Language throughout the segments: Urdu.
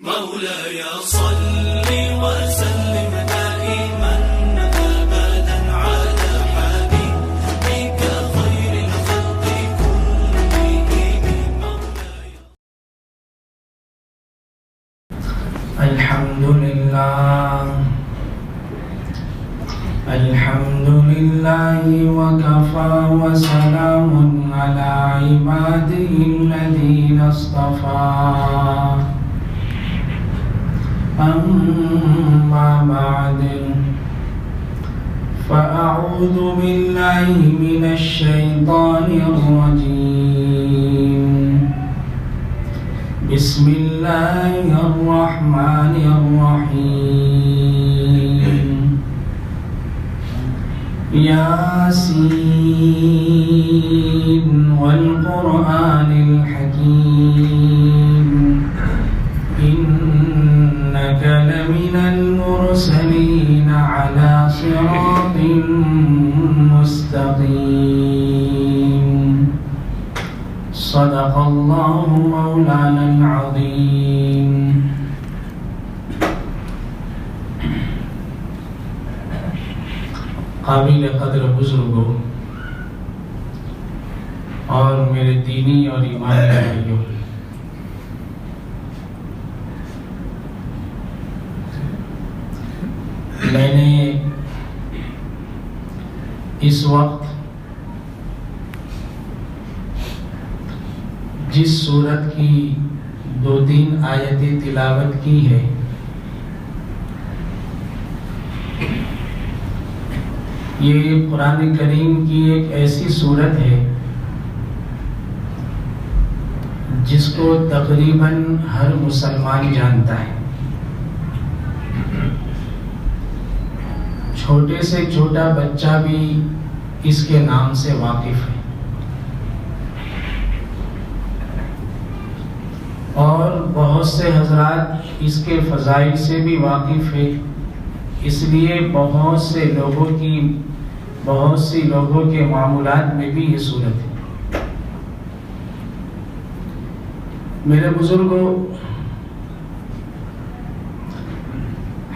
مولاي صل وسلم دائما أبدا على حبيبك خير الخلق كلهم مولاي. الحمد لله وكفى وسلام على عباده الذين اصطفى. أما بعد فأعوذ بالله من الشيطان الرجيم. بسم الله الرحمن الرحيم. ياسين والقرآن الحكيم إنك لمن المرسلين على صراط مستقيم. صدق الله مولانا العظيم. قابل قدر بزرگوں اور میرے دینی اور ایمانی بھائیوں، میں نے اس وقت جس سورت کی 2-3 آیتیں تلاوت کی ہے، یہ قرآن کریم کی ایک ایسی سورت ہے جس کو تقریباً ہر مسلمان جانتا ہے. چھوٹے سے چھوٹا بچہ بھی اس کے نام سے واقف ہے، اور بہت سے حضرات اس کے فضائل سے بھی واقف ہے. اس لیے بہت سی لوگوں کے معمولات میں بھی یہ صورت ہے. میرے بزرگوں،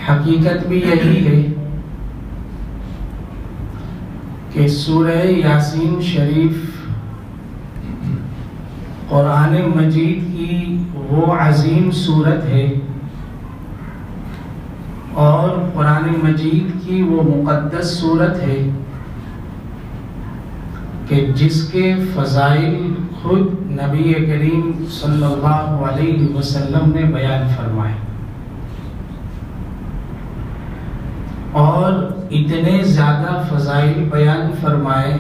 حقیقت بھی یہی ہے کہ سورہ یاسین شریف قرآن مجید کی وہ عظیم سورت ہے اور قرآن مجید کی وہ مقدس سورت ہے کہ جس کے فضائل خود نبی کریم صلی اللہ علیہ وسلم نے بیان فرمائے، اور اتنے زیادہ فضائل بیان فرمائے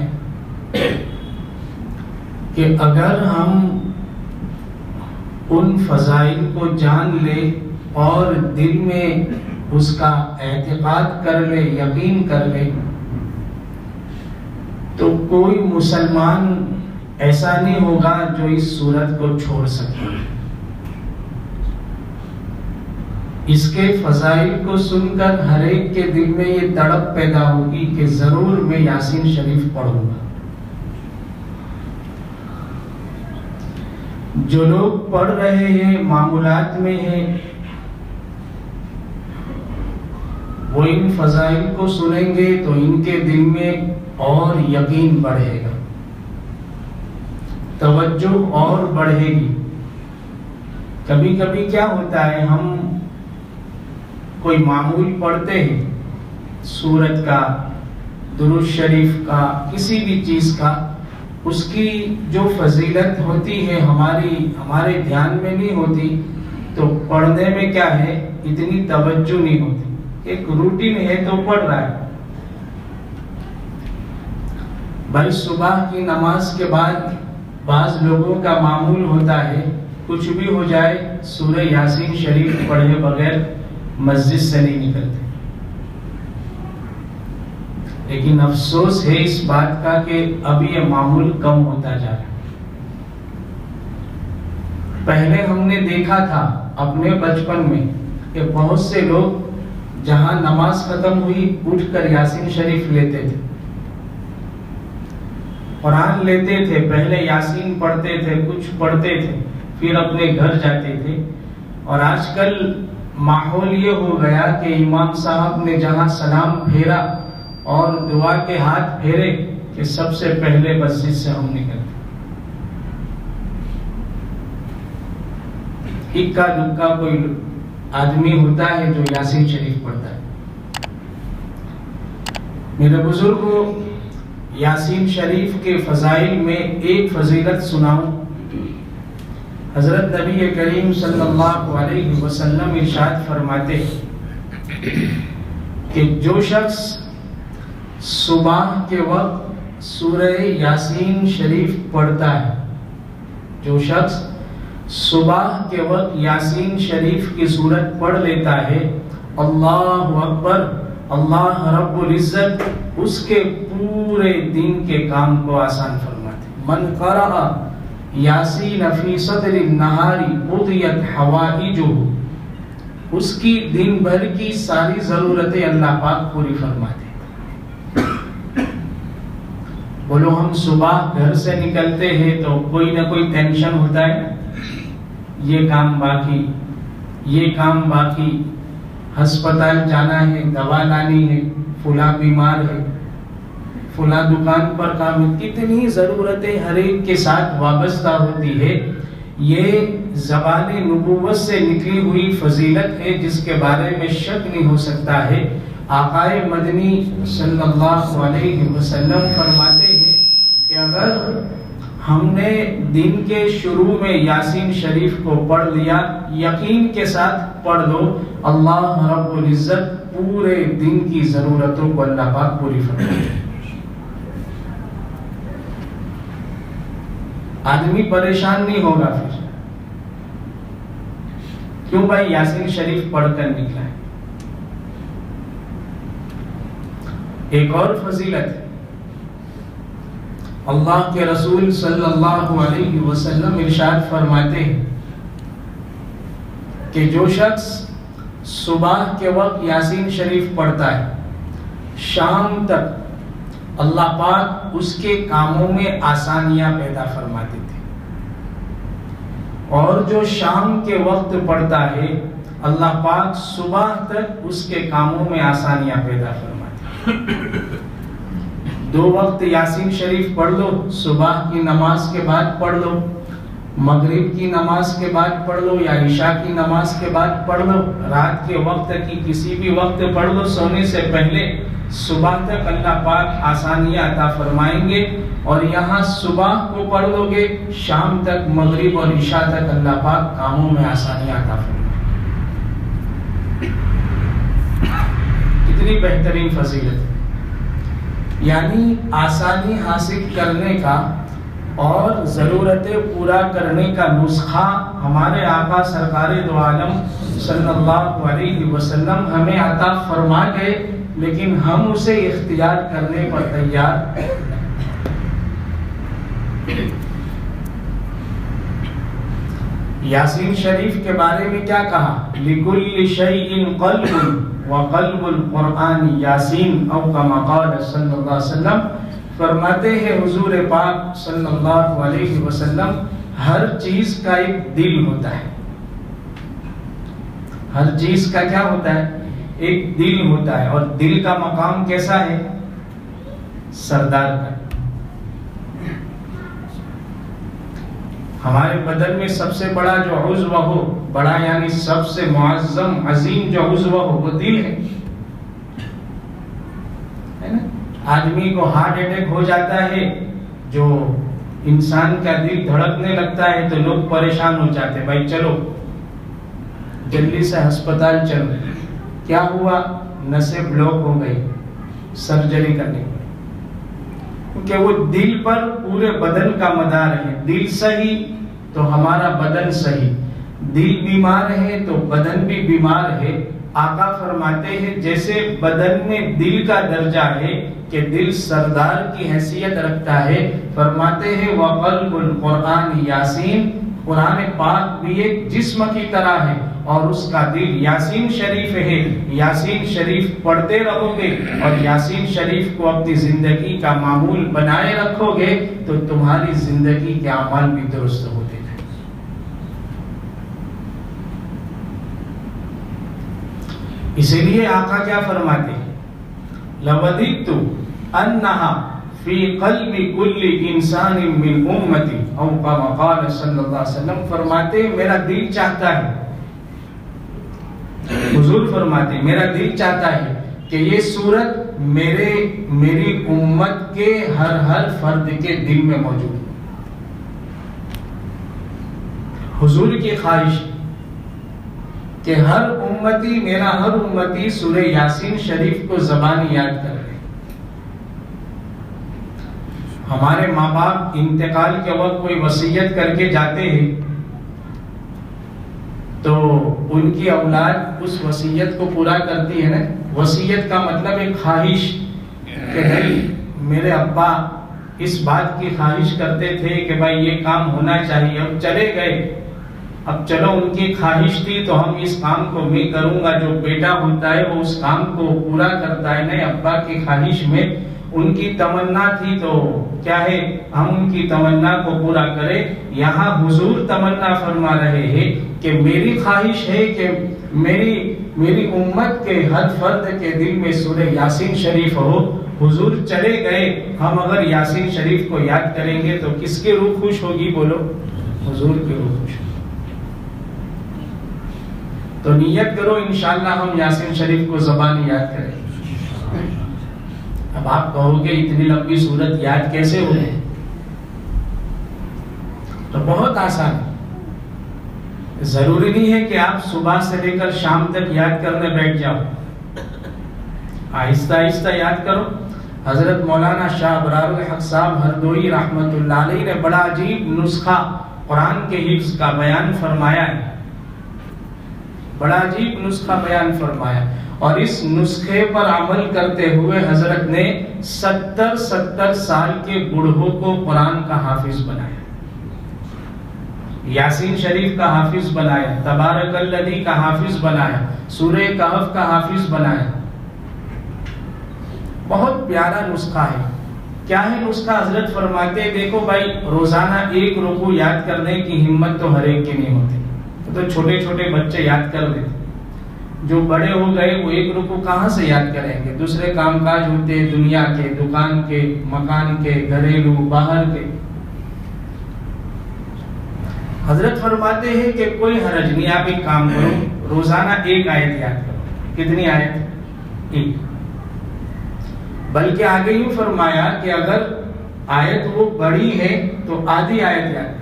کہ اگر ہم ان فضائل کو جان لیں اور دل میں اس کا اعتقاد کر لے، یقین کر لے، تو کوئی مسلمان ایسا نہیں ہوگا جو اس سورت کو چھوڑ سکے. اس کے فضائل کو سن کر ہر ایک کے دل میں یہ تڑپ پیدا ہوگی کہ ضرور میں یاسین شریف پڑھوں گا. جو لوگ پڑھ رہے ہیں، معمولات میں ہیں، وہ ان فضائل کو سنیں گے تو ان کے دل میں اور یقین بڑھے گا، توجہ اور بڑھے گی. کبھی کبھی کیا ہوتا ہے، ہم کوئی معمول پڑھتے ہیں سورت کا، درود شریف کا، کسی بھی چیز کا، اس کی جو فضیلت ہوتی ہے ہمارے دھیان میں نہیں ہوتی، تو پڑھنے میں کیا ہے، اتنی توجہ نہیں ہوتی. ایک روٹین ہے تو پڑھ رہا ہے. بھائی صبح کی نماز کے بعد بعض لوگوں کا معمول ہوتا ہے کچھ بھی ہو جائے سورہ یاسین شریف پڑھے بغیر مسجد سے نہیں نکلتے. لیکن افسوس ہے اس بات کا کہ اب یہ معمول کم ہوتا جا رہا ہے. پہلے ہم نے دیکھا تھا اپنے بچپن میں کہ بہت سے لوگ جہاں نماز ختم ہوئی اٹھ کر یاسین شریف لیتے تھے، قرآن لیتے تھے، پہلے یاسین پڑھتے تھے، کچھ پڑھتے تھے، پھر اپنے گھر جاتے تھے. اور آج کل ماحول یہ ہو گیا کہ امام صاحب نے جہاں سلام پھیرا اور دعا کے ہاتھ پھیرے کہ سب سے پہلے مسجد سے ہم نکلتے، اکا دکا کوئی آدمی ہوتا ہے جو یاسین شریف پڑھتا ہے۔ میرے بزرگوں، یاسین شریف کے فضائل میں ایک فضیلت سناؤں۔ حضرت نبی کریم صلی اللہ علیہ وسلم ارشاد فرماتے کہ جو شخص صبح کے وقت سورہ یاسین شریف پڑھتا ہے، جو شخص صبح کے وقت یاسین شریف کی سورت پڑھ لیتا ہے، اللہ اکبر، اللہ رب العزت اس کے پورے دن کے کام کو آسان فرماتے۔ من قرأ یاسین فی صدر النہار قضیت حوائجہ، اس کی دن بھر کی ساری ضرورتیں اللہ پاک پوری فرماتے۔ بولو، ہم صبح گھر سے نکلتے ہیں تو کوئی نہ کوئی ٹینشن ہوتا ہے، یہ کام باقی، یہ کام باقی، ہسپتال جانا ہے، دوا لانی ہے، فلاں بیمار ہے، فلاں دکان پر کام ہے، کتنی ضرورتیں ہر ایک کے ساتھ وابستہ ہوتی ہے۔ یہ زبان نبوت سے نکلی ہوئی فضیلت ہے جس کے بارے میں شک نہیں ہو سکتا ہے۔ آقا مدنی صلی اللہ علیہ وسلم فرماتے ہیں کہ اگر ہم نے دن کے شروع میں یاسین شریف کو پڑھ لیا، یقین کے ساتھ پڑھ لو، اللہ رب العزت پورے دن کی ضرورتوں کو اللہ پاک پوری فرمائے۔ آدمی پریشان نہیں ہوگا پھر، کیوں بھائی یاسین شریف پڑھ کر نکلا ہے۔ ایک اور فضیلت ہے، اللہ کے رسول صلی اللہ علیہ وسلم ارشاد فرماتے ہیں کہ جو شخص صبح کے وقت یاسین شریف پڑھتا ہے، شام تک اللہ پاک اس کے کاموں میں آسانیاں پیدا فرماتے تھے، اور جو شام کے وقت پڑھتا ہے اللہ پاک صبح تک اس کے کاموں میں آسانیاں پیدا فرماتے ہیں۔ 2 وقت یاسین شریف پڑھ لو، صبح کی نماز کے بعد پڑھ لو، مغرب کی نماز کے بعد پڑھ لو، یا عشاء کی نماز کے بعد پڑھ لو، رات کے وقت کی کسی بھی وقت پڑھ لو، سونے سے پہلے، صبح تک اللہ پاک آسانیاں عطا فرمائیں گے۔ اور یہاں صبح کو پڑھ لو گے، شام تک، مغرب اور عشاء تک اللہ پاک کاموں میں آسانیاں عطا فرمائیں گے۔ کتنی بہترین فضیلت ہے، یعنی آسانی حاصل کرنے کا اور ضرورتیں پورا کرنے کا نسخہ ہمارے آقا سرکار دو عالم صلی اللہ علیہ وسلم ہمیں عطا فرما گئے، لیکن ہم اسے اختیار کرنے پر تیار۔ یاسین شریف کے بارے میں کیا کہا؟ لِكُلِّ شَيْءٍ قَلْبٌ وَقَلْبُ الْقُرْآنِ یاسین، او کما قال صلی اللہ علیہ وسلم۔ فرماتے ہیں حضور پاک صلی اللہ علیہ وسلم، ہر چیز کا ایک دل ہوتا ہے۔ ہر چیز کا کیا ہوتا ہے؟ ایک دل ہوتا ہے، اور دل کا مقام کیسا ہے؟ سردار کا۔ ہمارے بدن میں سب سے بڑا جو عضو ہو، بڑا یعنی سب سے معظم عظیم جو عضو ہو، وہ دل ہے نا؟ آدمی کو ہارٹ اٹیک ہو جاتا ہے، جو انسان کا دل دھڑکنے لگتا ہے تو لوگ پریشان ہو جاتے ہیں، بھائی چلو جلدی سے ہسپتال چلو۔ کیا ہوا؟ نسیں بلاک ہو گئی، سرجری کرنی پڑی، کیونکہ وہ دل پر پورے بدن کا مدار ہے۔ دل صحیح تو ہمارا بدن صحیح، دل بیمار ہے تو بدن بھی بیمار ہے۔ آقا فرماتے ہیں جیسے بدن میں دل کا درجہ ہے کہ دل سردار کی حیثیت رکھتا ہے، فرماتے ہیں وَقَلْبُ الْقُرْآنِ یاسین، قرآن پاک بھی ایک جسم کی طرح ہے اور اس کا دل یاسین شریف ہے۔ یاسین شریف پڑھتے رہو گے اور یاسین شریف کو اپنی زندگی کا معمول بنائے رکھو گے تو تمہاری زندگی کے اعمال بھی درست ہوتے جائیں۔ اسی لیے آقا کیا فرماتے ہیں؟ لَوَدِدْتُ أَنَّهَا فی قلب کل انسان من امتی، او کما قال صلی اللہ علیہ وسلم، فرماتے میرا دل چاہتا ہے، حضور فرماتے میرا دل چاہتا ہے کہ یہ سورت میری امت کے ہر فرد کے دل میں موجود ہے۔ حضور کی خواہش کہ میرا ہر امتی سورہ یاسین شریف کو زبانی یاد کرے۔ ہمارے ماں باپ انتقال کے وقت کوئی وصیت کر کے جاتے ہیں تو ان کی اولاد اس وصیت کو پورا کرتی ہے نا۔ وصیت کا مطلب ایک خواہش کہ نہیں، میرے ابا اس بات کی خواہش کرتے تھے کہ بھائی یہ کام ہونا چاہیے، اب چلے گئے، اب چلو ان کی خواہش تھی تو ہم اس کام کو میں کروں گا۔ جو بیٹا ہوتا ہے وہ اس کام کو پورا کرتا ہے، نہیں ابا کی خواہش میں ان کی تمنا تھی تو کیا ہے ہم ان کی تمنا کو پورا کریں۔ یہاں حضور تمنا فرما رہے ہیں کہ میری خواہش ہے کہ میری امت کے ہر فرد کے دل میں سورہ یاسین شریف ہو۔ حضور چلے گئے، ہم اگر یاسین شریف کو یاد کریں گے تو کس کی روح خوش ہوگی؟ بولو، حضور کی روح خوش ہوگی۔ تو نیت کرو انشاءاللہ ہم یاسین شریف کو زبانی یاد کریں۔ اب آپ کہو گے اتنی لمبی سورت یاد کیسے ہو گئی؟ تو بہت آسان ہے، ضروری نہیں ہے کہ آپ صبح سے لے کر شام تک یاد کرنے بیٹھ جاؤ، آہستہ آہستہ یاد کرو۔ حضرت مولانا شاہ ابرار الحق صاحب ہردوئی رحمت اللہ علیہ نے بڑا عجیب نسخہ قرآن کے حفظ کا بیان فرمایا ہے، بڑا عجیب نسخہ بیان فرمایا، اور اس نسخے پر عمل کرتے ہوئے حضرت نے 70 سال کے بوڑھوں کو قرآن کا حافظ بنایا، یاسین شریف کا حافظ بنایا، تبارک الذی کا حافظ بنایا، سورہ کہف کا حافظ بنایا۔ بہت پیارا نسخہ ہے۔ کیا ہے نسخہ؟ حضرت فرماتے دیکھو بھائی، روزانہ ایک رکوع یاد کرنے کی ہمت تو ہر ایک کی نہیں ہوتی، تو چھوٹے چھوٹے بچے یاد کر لیتے، جو بڑے ہو گئے وہ ایک رکوع کہاں سے یاد کریں گے؟ دوسرے کام کاج ہوتے، دنیا کے، دکان کے، مکان کے، گھریلو، باہر کے۔ حضرت فرماتے ہیں کہ کوئی حرج نہیں، آپ ایک کام کرو، روزانہ ایک آیت یاد کرو۔ کتنی آیت؟ ایک۔ بلکہ آگے یوں فرمایا کہ اگر آیت وہ بڑی ہے تو آدھی آیت یاد کرو،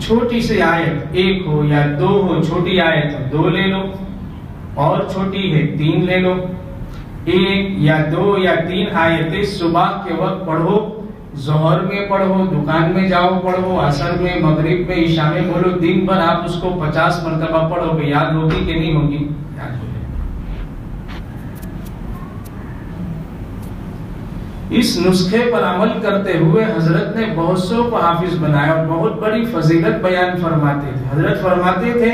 چھوٹی سی آیت ایک ہو یا دو ہو، چھوٹی آیت 2 لے لو، اور چھوٹی ہے 3 لے لو۔ 1 یا 2 یا 3 آیتیں صبح کے وقت پڑھو، ظہر میں پڑھو، دکان میں جاؤ پڑھو، عصر میں، مغرب میں، عشاء میں بولو، دن بھر آپ اس کو 50 مرتبہ پڑھو گے، یاد ہوگی کہ نہیں ہوگی؟ یاد ہوگی۔ اس نسخے پر عمل کرتے ہوئے حضرت نے بہت سو کو حافظ بنایا اور بہت بڑی فضیلت بیان فرماتے تھے۔ حضرت فرماتے تھے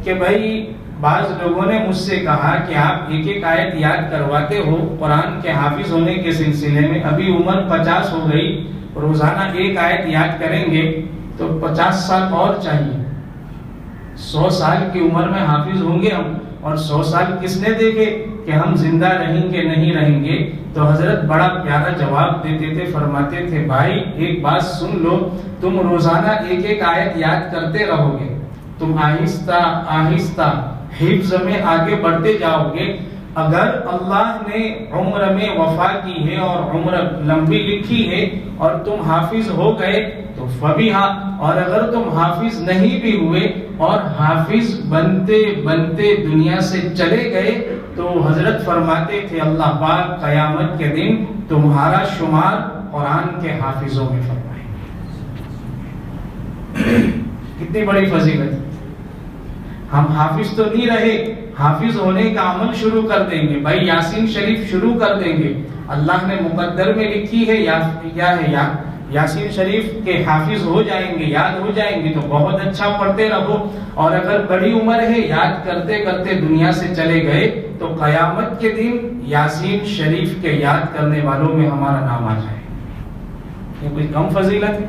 کہ بھائی بعض لوگوں نے مجھ سے کہا کہ آپ ایک ایک آیت یاد کرواتے ہو قرآن کے حافظ ہونے کے سلسلے میں، ابھی عمر 50 ہو گئی، روزانہ ایک آیت یاد کریں گے تو 50 سال اور چاہیے، 100 سال کی عمر میں حافظ ہوں گے ہم، اور 100 سال کس نے دیکھے کہ ہم زندہ رہیں گے نہیں رہیں گے؟ تو حضرت بڑا پیارا جواب دیتے تھے، فرماتے تھے بھائی ایک بات سن لو، تم روزانہ ایک ایک آیت یاد کرتے رہو گے، تم آہستہ آہستہ حفظ میں آگے بڑھتے جاؤ گے۔ اگر اللہ نے عمر میں وفا کی ہے اور عمر لمبی لکھی ہے اور تم حافظ ہو گئے تو فبیہا، اور اگر تم حافظ نہیں بھی ہوئے اور حافظ بنتے بنتے دنیا سے چلے گئے تو حضرت فرماتے تھے اللہ پاک قیامت کے دن تمہارا شمار قرآن کے حافظوں میں فرمائے۔ کتنی بڑی فضیلت ہے۔ ہم حافظ تو نہیں رہے، حافظ ہونے کا عمل شروع کر دیں گے، بھائی یاسین شریف شروع کر دیں گے، اللہ نے مقدر میں لکھی ہے یاسین شریف کے حافظ ہو جائیں گے، یاد ہو جائیں گے تو بہت اچھا پڑھتے رہو، اور اگر بڑی عمر ہے یاد کرتے کرتے دنیا سے چلے گئے تو قیامت کے دن یاسین شریف کے یاد کرنے والوں میں ہمارا نام آ جائے۔ یہ کوئی کم فضیلت ہے؟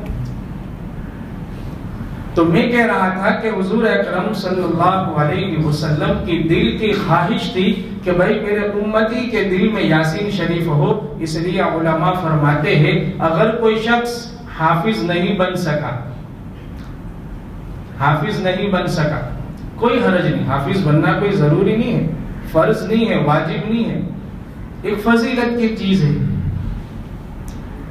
تو میں کہہ رہا تھا کہ حضور اکرم صلی اللہ علیہ وسلم کی دل کی خواہش تھی کہ بھائی میرے امتی کے دل میں یاسین شریف ہو، اس لیے علماء فرماتے ہیں اگر کوئی شخص حافظ نہیں بن سکا کوئی حرج نہیں، حافظ بننا کوئی ضروری نہیں ہے، فرض نہیں ہے، واجب نہیں ہے، ایک فضیلت کی چیز ہے۔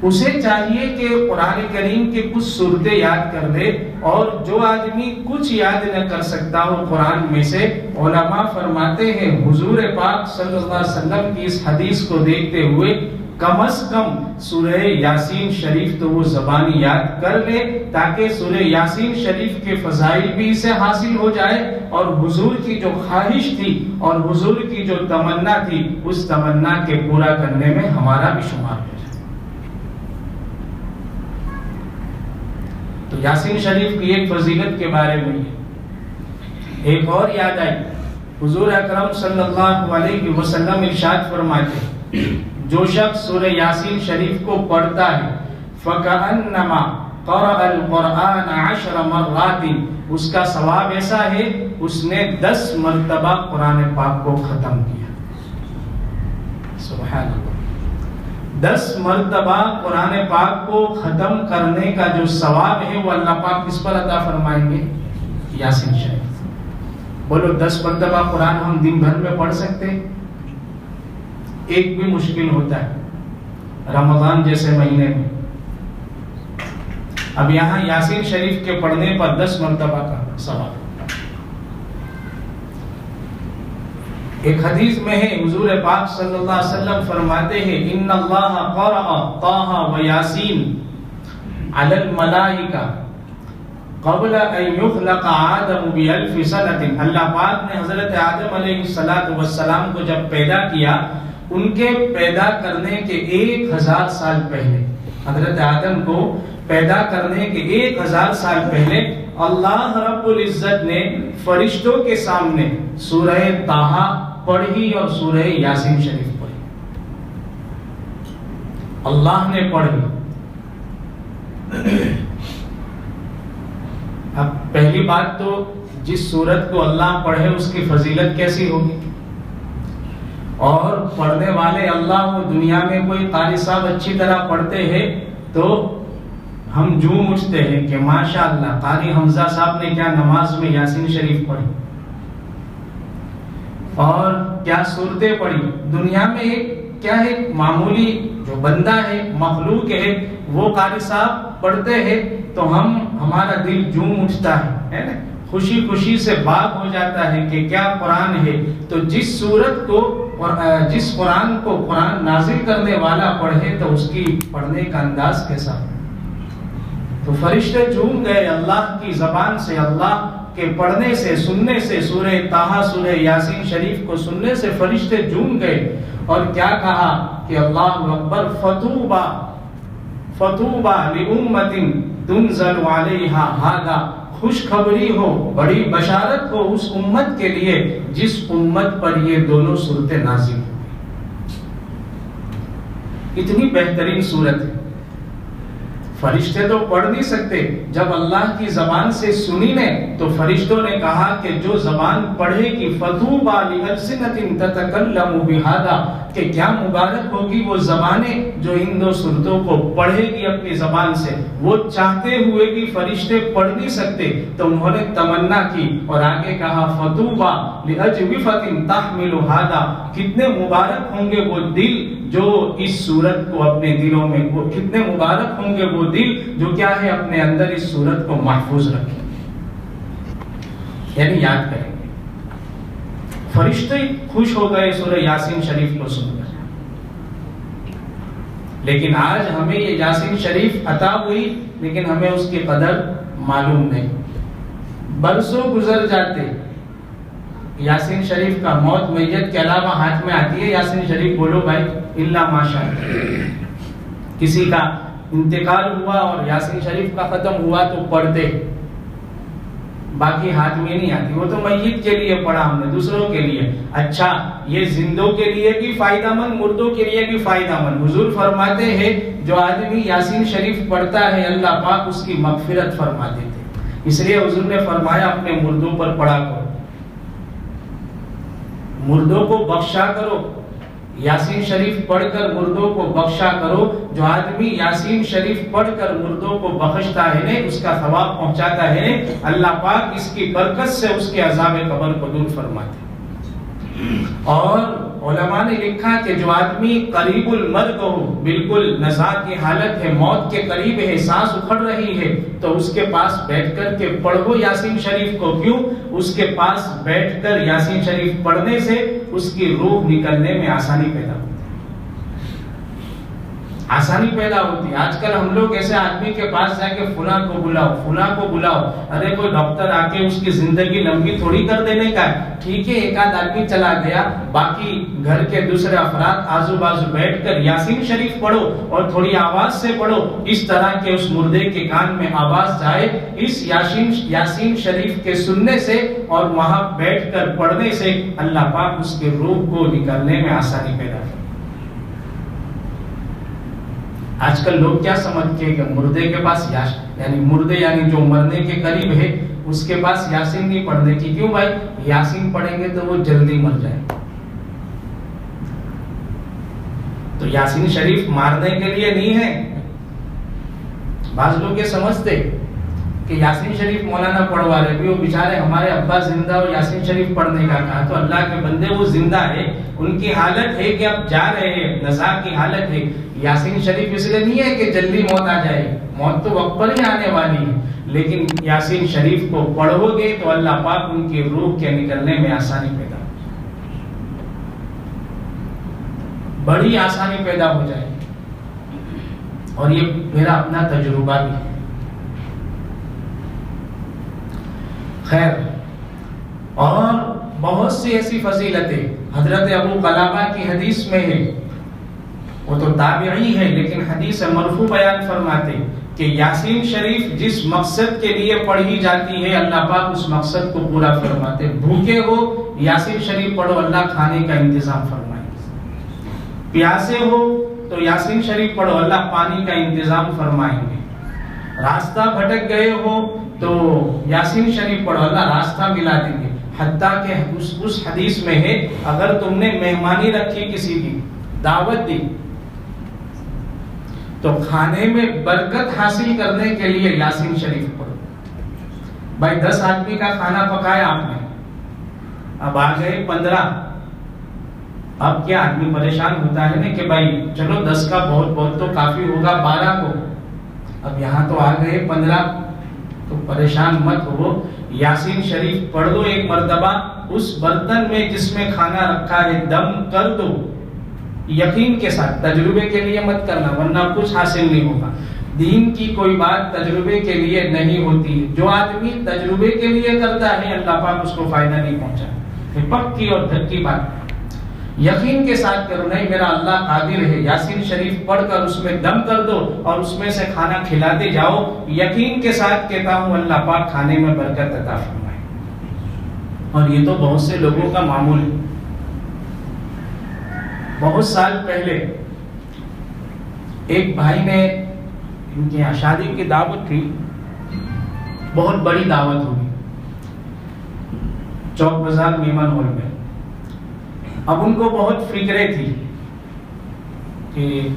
اسے چاہیے کہ قرآن کریم کی کچھ صورتیں یاد کر لے، اور جو آدمی کچھ یاد نہ کر سکتا ہو قرآن میں سے، علماء فرماتے ہیں حضور پاک صلی اللہ علیہ وسلم کی اس حدیث کو دیکھتے ہوئے کم از کم سورہ یاسین شریف تو وہ زبانی یاد کر لے، تاکہ سورہ یاسین شریف کے فضائل بھی اسے حاصل ہو جائے، اور حضور کی جو خواہش تھی اور حضور کی جو تمنا تھی اس تمنا کے پورا کرنے میں ہمارا بھی شمار ہو جائے۔ تو یاسین شریف کی ایک فضیلت کے بارے میں ایک اور یاد آئی، حضور اکرم صلی اللہ علیہ وسلم ارشاد فرماتے جو شخص سورہ یاسین شریف کو پڑھتا ہے فَكَأَنَّمَا قَرَأَ الْقُرْآنَ 10 مرات، اس کا ثواب ایسا ہے اس نے 10 مرتبہ قرآن پاک کو ختم کیا۔ سبحان اللہ، 10 مرتبہ قرآن پاک کو ختم کرنے کا جو ثواب ہے وہ اللہ پاک کس پر عطا فرمائیں گے؟ یاسین شریف۔ بولو 10 مرتبہ قرآن ہم دن بھر میں پڑھ سکتے؟ ایک بھی مشکل ہوتا ہے رمضان جیسے مہینے میں۔ اب یہاں یاسین شریف کے پڑھنے پر 10 مرتبہ کا ثواب۔ ایک حدیث میں ہے حضور پاک صلی اللہ علیہ وسلم فرماتے ہیں ان اللہ قرأ طٰہ و یاسین علی الملائکہ قبل ان یخلق آدم ب1000 سنۃ۔ اللہ پاک نے حضرت آدم علیہ السلام کو جب پیدا کیا، ان کے پیدا کرنے کے 1000 سال پہلے، حضرت آدم کو پیدا کرنے کے 1000 سال پہلے اللہ رب العزت نے فرشتوں کے سامنے سورہ طٰہ پڑھی اور سورہ یاسین شریف پڑھی، اللہ نے پڑھی۔ اب پہلی بات تو جس سورت کو اللہ پڑھے اس کی فضیلت کیسی ہوگی، اور پڑھنے والے اللہ وہ دنیا میں کوئی قاری صاحب اچھی طرح پڑھتے ہیں تو ہم جھوم اٹھتے ہیں کہ ماشاءاللہ قاری حمزہ صاحب نے کیا نماز میں یاسین شریف پڑھی اور کیا صورتیں پڑھی۔ دنیا میں کیا ہے، معمولی جو بندہ ہے، مخلوق ہے، وہ قاری صاحب پڑھتے ہیں تو ہمارا دل جھوم اٹھتا ہے نا، خوشی خوشی سے باغ ہو جاتا ہے کہ کیا قرآن ہے۔ تو جس سورت کو اور جس قرآن کو قرآن نازل کرنے والا پڑھے تو اس کی پڑھنے کا انداز کیسا ہو۔ تو فرشتے جھوم گئے اللہ کی زبان سے، اللہ کے پڑھنے سے، سننے سے، سورہ طٰہ سورہ یاسین شریف کو سننے سے فرشتے جھوم گئے، اور کیا کہا کہ اللہ اکبر، فتوبہ فتوبہ لامۃ تنزل علیہا ھذا، خوشخبری ہو، بڑی بشارت ہو اس امت کے لیے جس امت پر یہ دونوں صورتیں نازل ہوئی۔ اتنی بہترین صورت ہے، فرشتے تو پڑھ نہیں سکتے، جب اللہ کی زبان سے سنی نے تو فرشتوں نے کہا کہ جو زبان پڑھے گی فَطُوبَى لِأَلْسِنَةٍ تَتَكَلَّمُ بِهَذَا، کہ کیا مبارک ہوگی وہ زبانیں جو ان دو صورتوں کو پڑھے گی اپنی زبان سے۔ وہ چاہتے ہوئے بھی فرشتے پڑھ نہیں سکتے تو انہوں نے تمنا کی اور آگے کہا فَطُوبَى لِأَجْوِفَةٍ تَحْمِلُ هَذَا، کتنے مبارک ہوں گے وہ دل جو اس صورت کو اپنے دلوں میں، وہ کتنے مبارک ہوں گے وہ دل جو کیا ہے اپنے اندر اس صورت کو محفوظ رکھیں، یعنی یاد کریں گے۔ فرشتے خوش ہو گئے سورہ یاسین شریف کو سن کر، لیکن آج ہمیں یہ یاسین شریف عطا ہوئی لیکن ہمیں اس کی قدر معلوم نہیں۔ برسوں گزر جاتے، یاسین شریف کا موت میت کے علاوہ ہاتھ میں آتی ہے یاسین شریف، بولو بھائی اللہ ماشاء اللہ، کسی کا انتقال ہوا اور یاسین شریف کا ختم ہوا تو پڑھتے، باقی ہاتھ میں نہیں آتی، وہ تو میت کے لیے پڑھا ہم نے، دوسروں کے لیے۔ اچھا، یہ زندوں کے لیے بھی فائدہ مند، مردوں کے لیے بھی فائدہ مند۔ حضور فرماتے ہیں جو آدمی یاسین شریف پڑھتا ہے اللہ پاک اس کی مغفرت فرما دیتے، اس لیے حضور نے فرمایا اپنے مردوں پر پڑھا کرو، مردوں کو بخشا کرو، یاسین شریف پڑھ کر مردوں کو بخشا کرو۔ جو آدمی یاسین شریف پڑھ کر مردوں کو بخشتا ہے نا، اس کا ثواب پہنچاتا ہے، اللہ پاک اس کی برکت سے اس کے عذاب قبر کو دور فرماتے ہیں۔ اور علماء نے لکھا کہ جو آدمی قریب المرگ ہو، بالکل نزا کی حالت ہے، موت کے قریب ہے، سانس اکھڑ رہی ہے، تو اس کے پاس بیٹھ کر کے پڑھو یاسین شریف کو۔ کیوں؟ اس کے پاس بیٹھ کر یاسین شریف پڑھنے سے اس کی روح نکلنے میں آسانی پیدا ہوتی ہے، آسانی پیدا ہوتی ہے۔ آج کل ہم لوگ ایسے آدمی کے پاس جا کے فلاں کو بلاؤ، فلاں کو بلاؤ، ارے کوئی ڈاکٹر آ کے اس کی زندگی لمبی تھوڑی کر دینے کا ہے۔ ٹھیک ہے، ایک آدھ آدمی چلا گیا، باقی گھر کے دوسرے افراد آزو بازو بیٹھ کر یاسین شریف پڑھو اور تھوڑی آواز سے پڑھو، اس طرح کہ اس مردے کے کان میں آواز جائے۔ اس یاسین شریف کے سننے سے اور وہاں بیٹھ کر پڑھنے سے اللہ پاک اس کے روح کو نکالنے میں آسانی پیدا کرے۔ آج کل لوگ کیا سمجھتے ہیں کہ مردے کے پاس یعنی مردے یعنی جو مرنے کے قریب ہے اس کے پاس یاسین نہیں پڑھنے کی۔ کیوں بھائی؟ یاسین پڑھیں گے تو وہ جلدی مر جائے۔ تو یاسین شریف مارنے کے لیے نہیں ہے۔ بعض لوگ یہ سمجھتے کہ یاسین شریف مولانا پڑھوا رہے بھی، وہ بیچارے ہمارے ابا زندہ اور یاسین شریف پڑھنے کا کہا۔ تو اللہ کے بندے وہ زندہ ہے، ان کی حالت ہے کہ اب جا رہے ہیں، نزا کی حالت ہے۔ یاسین شریف اس لیے نہیں ہے کہ جلدی موت آ جائے، موت تو وقت پر ہی آنے والی ہے، لیکن یاسین شریف کو پڑھو گے تو اللہ پاک ان کی روح کے نکلنے میں آسانی پیدا ہو، بڑی آسانی پیدا ہو جائے۔ اور یہ میرا اپنا تجربہ بھی ہے۔ خیر، اور بہت سی ایسی فضیلتیں حضرت ابو قلابہ کی حدیث میں ہے، وہ تو تابعی ہے لیکن حدیث مرفوع بیان فرماتے کہ یاسین شریف جس مقصد کے لیے پڑھی جاتی ہے اللہ پاک اس مقصد کو پورا فرماتے۔ بھوکے ہو یاسین شریف پڑھو، اللہ کھانے کا انتظام فرمائے گے۔ پیاسے ہو تو یاسین شریف پڑھو، اللہ پانی کا انتظام فرمائیں گے۔ راستہ بھٹک گئے ہو تو یاسین شریف پڑھو، اللہ راستہ ملا دیں گے۔ حتیٰ کہ اس حدیث میں ہے اگر تم نے مہمانی رکھی، کسی کی دعوت دی، تو کھانے میں برکت حاصل کرنے کے لیے یاسین شریف پڑھو۔ بھائی 10 آدمی کا کھانا پکایا آپ نے، اب آ گئے 15، اب کیا آدمی پریشان ہوتا ہے نا کہ بھائی چلو 10 کا بہت تو کافی ہوگا 12 کو، اب یہاں تو آ گئے 15، تو پریشان مت ہو، یاسین شریف پڑھ دو ایک مرتبہ، اس برتن میں جس میں کھانا رکھا ہے دم کر دو، یقین کے ساتھ، تجربے کے لیے مت کرنا ورنہ کچھ حاصل نہیں ہوگا۔ دین کی کوئی بات تجربے کے لیے نہیں ہوتی ہے، جو آدمی تجربے کے لیے کرتا ہے اللہ پاک اس کو فائدہ نہیں پہنچا۔ یہ پکی اور دھکی بات، یقین کے ساتھ کرو، نہیں میرا اللہ قادر ہے، یاسین شریف پڑھ کر اس میں دم کر دو اور اس میں سے کھانا کھلاتے جاؤ، یقین کے ساتھ کہتا ہوں اللہ پاک کھانے میں برکت عطا فرمائے۔ اور یہ تو بہت سے لوگوں کا معمول ہے۔ بہت سال پہلے ایک بھائی نے، ان کی شادی کی دعوت تھی، بہت بڑی دعوت ہوگی چوک بازار میمن ہال میں۔ اب ان کو بہت فکریں تھی کہ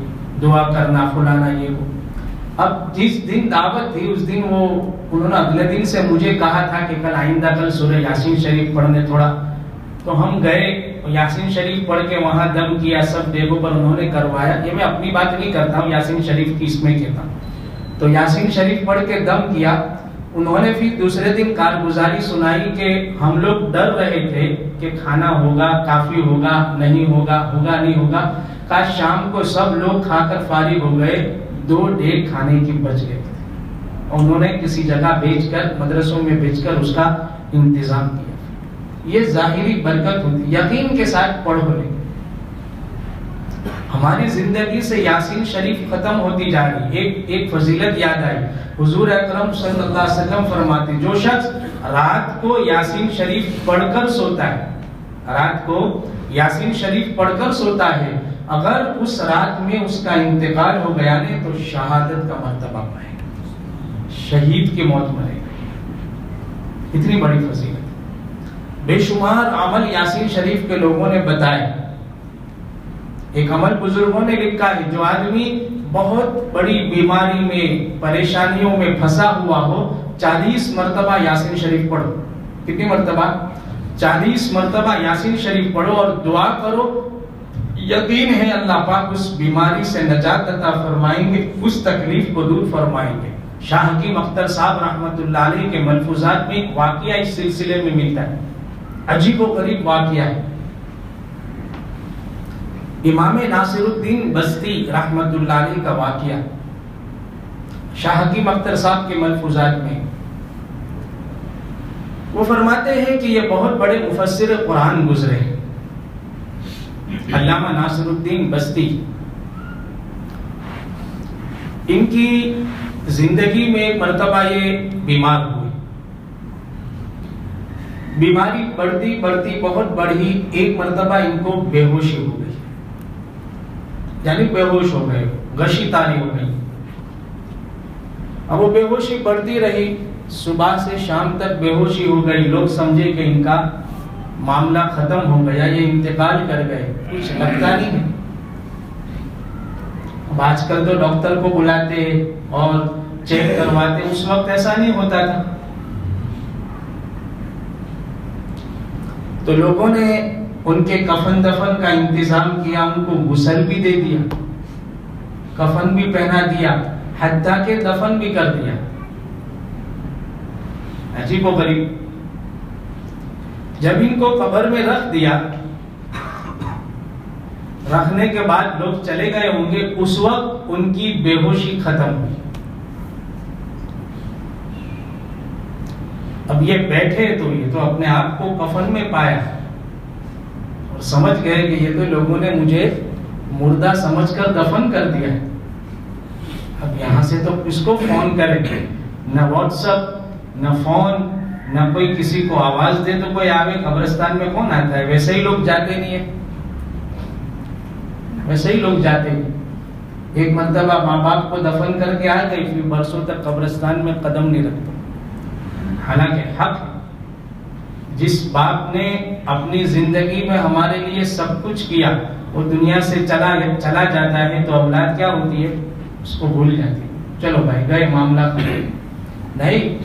دعا کرنا فلانا یہ وہ۔ اب جس دن دعوت تھی اس دن انہوں نے اگلے دن سے مجھے کہا تھا کہ کل آئندہ کل سورہ یاسین شریف پڑھنے تھوڑا، تو ہم گئے یاسین شریف پڑھ کے وہاں دم کیا، سب دیگوں پر انہوں نے کروایا۔ یہ میں اپنی بات نہیں کرتا ہوں، یاسین شریف کی اس میں کہتا ہوں۔ تو یاسین شریف پڑھ کے دم کیا، انہوں نے پھر دوسرے دن کارگزاری سنائی کہ ہم لوگ ڈر رہے تھے کہ کھانا ہوگا، کافی ہوگا، نہیں ہوگا، ہوگا نہیں ہوگا۔ کاش شام کو سب لوگ کھا کر فارغ ہو گئے، 2 ڈیگ کھانے کی بچ گئے تھے، اور انہوں نے کسی جگہ بیچ کر، مدرسوں میں بیچ کر اس کا انتظام کیا۔ یہ ظاہری برکت ہوتی، یقین کے ساتھ پڑھو لے۔ ہماری زندگی سے یاسین شریف ختم ہوتی جا رہی۔ ایک فضیلت یاد آئی، حضور اکرم صلی اللہ علیہ وسلم فرماتے جو شخص رات کو یاسین شریف پڑھ کر سوتا ہے، رات کو یاسین شریف پڑھ کر سوتا ہے، اگر اس رات میں اس کا انتقال ہو گیا نہیں تو شہادت کا مرتبہ پائے گا، شہید کی موت مرے گا۔ اتنی بڑی فضیلت. بے شمار عمل یاسین شریف کے لوگوں نے بتائے. ایک عمل بزرگوں نے لکھا ہے، جو آدمی بہت بڑی بیماری میں پریشانیوں میں پھنسا ہوا ہو 40 مرتبہ یاسین شریف پڑھو. کتنی مرتبہ؟ 40 مرتبہ یاسین شریف پڑھو اور دعا کرو. یقین ہے اللہ پاک اس بیماری سے نجات عطا فرمائیں گے، اس تکلیف کو دور فرمائیں گے. شاہ حکیم اختر صاحب رحمت اللہ علیہ کے ملفوظات میں ایک واقعہ اس سلسلے میں ملتا ہے، عجیب و غریب واقعہ ہے. امام ناصر الدین بستی رحمت اللہ علیہ کا واقعہ شاہ حکیم اختر صاحب کے ملفوظات میں. وہ فرماتے ہیں کہ یہ بہت بڑے مفسر قرآن گزرے، علامہ ناصر الدین بستی. ان کی زندگی میں ایک مرتبہ یہ بیمار ہوئے. بیماری بڑھتی بڑھتی بہت بڑھی. ایک مرتبہ ان کو بے ہوشی ہو گئی، یعنی بے ہوش ہو گئے، غشی طاری ہو گئی. اب وہ بے ہوشی بڑھتی رہی، صبح سے شام تک بے ہوشی ہو گئی. لوگ سمجھے کہ ان کا معاملہ ختم ہو گیا، یہ انتقال کر گئے. کچھ لگتا نہیں ہے. اب آج کل تو ڈاکٹر کو بلاتے اور چیک کرواتے، اس وقت ایسا نہیں ہوتا تھا. تو لوگوں نے ان کے کفن دفن کا انتظام کیا، ان کو غسل بھی دے دیا، کفن بھی پہنا دیا، حتیٰ کہ دفن بھی کر دیا. عجیب و غریب. جب ان کو قبر میں رکھ دیا، رکھنے کے بعد لوگ چلے گئے ہوں گے، اس وقت ان کی بے ہوشی ختم ہوئی. اب یہ بیٹھے تو یہ تو اپنے آپ کو کفن میں پایا اور سمجھ گئے کہ یہ تو لوگوں نے مجھے مردہ سمجھ کر دفن کر دیا. اب یہاں سے تو کس کو فون کریں گے؟ نہ واٹس ایپ، نہ فون، نہ کوئی کسی کو آواز دے تو کوئی آوے. قبرستان میں کون آتا ہے؟ ویسے ہی لوگ جاتے نہیں ہیں، ویسے ہی لوگ جاتے ہیں. ایک مرتبہ ماں باپ کو دفن کر کے آ گئی، پھر برسوں تک قبرستان میں قدم نہیں رکھتے. حالانکہ حق، جس باپ نے اپنی زندگی میں ہمارے لیے سب کچھ کیا وہ دنیا سے چلا جاتا ہے تو اولاد کیا ہوتی ہے؟ اس کو بھول جاتی ہے. چلو بھائی گئے، معاملہ ختم. نہیں،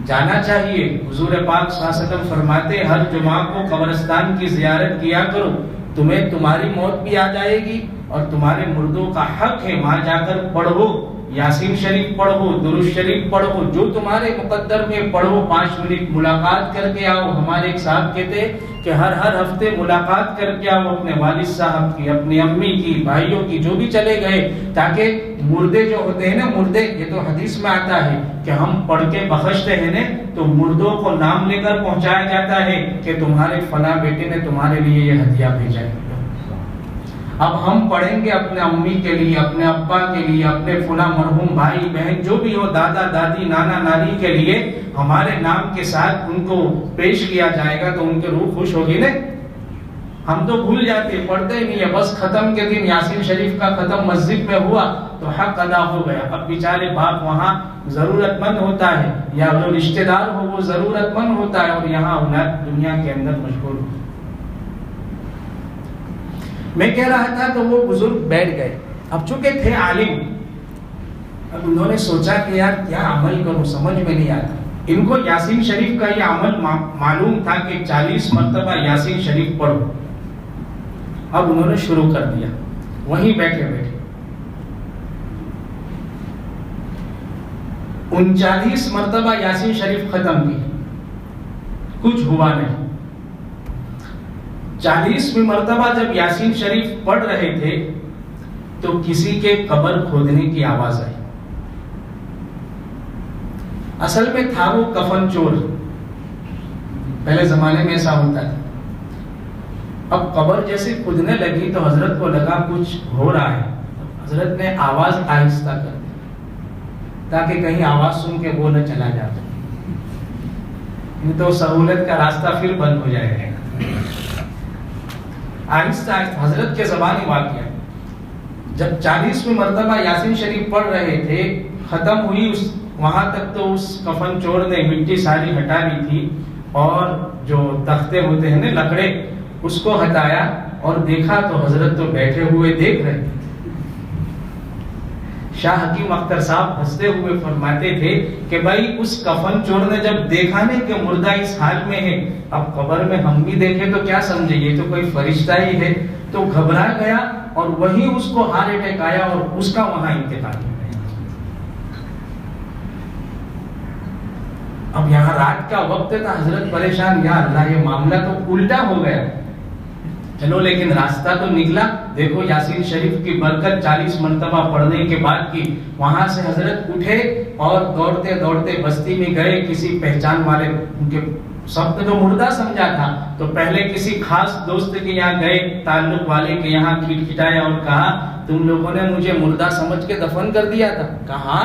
جانا چاہیے. حضور پاک صلی اللہ علیہ وسلم فرماتے ہر جمعہ کو قبرستان کی زیارت کیا کرو، تمہیں تمہاری موت بھی آ جائے گی اور تمہارے مردوں کا حق ہے وہاں جا کر پڑھو، یاسین شریف پڑھو، درود شریف پڑھو، جو تمہارے مقدر میں پڑھو. 5 منٹ ملاقات کر کے آؤ. ہمارے ایک صاحب کہتے کہ ہر ہفتے ملاقات کر کے آؤ اپنے والد صاحب کی، اپنی امی کی، بھائیوں کی، جو بھی چلے گئے، تاکہ مردے جو ہوتے ہیں نا، مردے، یہ تو حدیث میں آتا ہے کہ ہم پڑھ کے بخشتے ہیں نا، تو مردوں کو نام لے کر پہنچایا جاتا ہے کہ تمہارے فلاں بیٹے نے تمہارے لیے یہ ہدیہ بھیجا ہے. اب ہم پڑھیں گے اپنے امی کے لیے، اپنے ابا کے لیے، اپنے فلاں مرحوم بھائی بہن جو بھی ہو، دادا دادی نانا نانی کے لیے ہمارے نام کے ساتھ ان کو پیش کیا جائے گا تو ان کی روح خوش ہوگی نا. ہم تو بھول جاتے، پڑھتے ہی نہیں ہے. بس ختم کے دن یاسین شریف کا ختم مسجد میں ہوا تو حق ادا ہو گیا. اب بیچارے باپ وہاں ضرورت مند ہوتا ہے، یا جو رشتہ دار ہو وہ ضرورت مند ہوتا ہے، اور یہاں اولاد دنیا کے اندر مشغول ہو. میں کہہ رہا تھا تو وہ بزرگ بیٹھ گئے. اب چونکہ تھے عالم، اب انہوں نے سوچا کہ یار کیا عمل کروں، سمجھ میں نہیں آتا. ان کو یاسین شریف کا یہ عمل معلوم تھا کہ 40 مرتبہ یاسین شریف پڑھو. اب انہوں نے شروع کر دیا وہیں بیٹھے بیٹھے. 39 مرتبہ یاسین شریف ختم کی، کچھ ہوا نہیں. 40ویں مرتبہ جب یاسین شریف پڑھ رہے تھے تو کسی کے قبر کھودنے کی آواز آئی. اصل میں تھا وہ کفن چور. پہلے زمانے میں ایسا ہوتا تھا. اب قبر جیسے کھودنے لگی تو حضرت کو لگا کچھ ہو رہا ہے. حضرت نے آواز آہستہ کر دی تاکہ کہیں آواز سن کے وہ نہ چلا جاتا، نہیں تو سہولت کا راستہ پھر بند ہو جائے گا. آہستہ آہستہ حضرت کے زبانی واقعہ. جب 40ویں مرتبہ یاسین شریف پڑھ رہے تھے، ختم ہوئی وہاں تک تو اس کفن چور نے مٹی ساری ہٹا لی تھی اور جو تختے ہوتے ہیں نا لکڑے اس کو ہٹایا اور دیکھا تو حضرت تو بیٹھے ہوئے دیکھ رہے تھے. شاہ حکیم اختر صاحب ہنستے ہوئے فرماتے تھے کہ بھائی اس کفن چور نے جب دیکھا نہیں کہ مردہ اس حال میں ہے, اب قبر میں ہم بھی دیکھیں تو کیا سمجھے یہ تو کوئی فرشتہ ہی ہے, تو گھبرا گیا اور وہی اس کو ہارٹ اٹیک آیا اور اس کا وہاں انتقال ہو گیا. اب یہاں رات کا وقت تھا, حضرت پریشان, یا اللہ یہ معاملہ تو الٹا ہو گیا. چلو لیکن راستہ تو نکلا. دیکھو یاسین شریف کی برکت 40 مرتبہ پڑھنے کے بعد کی. وہاں سے حضرت اٹھے اور دوڑتے دوڑتے بستی میں گئے. کسی پہچان والے, ان کے سب نے تو مردہ سمجھا تھا, تو پہلے کسی خاص دوست کے یہاں گئے, تعلق والے کے یہاں کھٹکھٹایا اور کہا تم لوگوں نے مجھے مردہ سمجھ کے دفن کر دیا تھا. کہا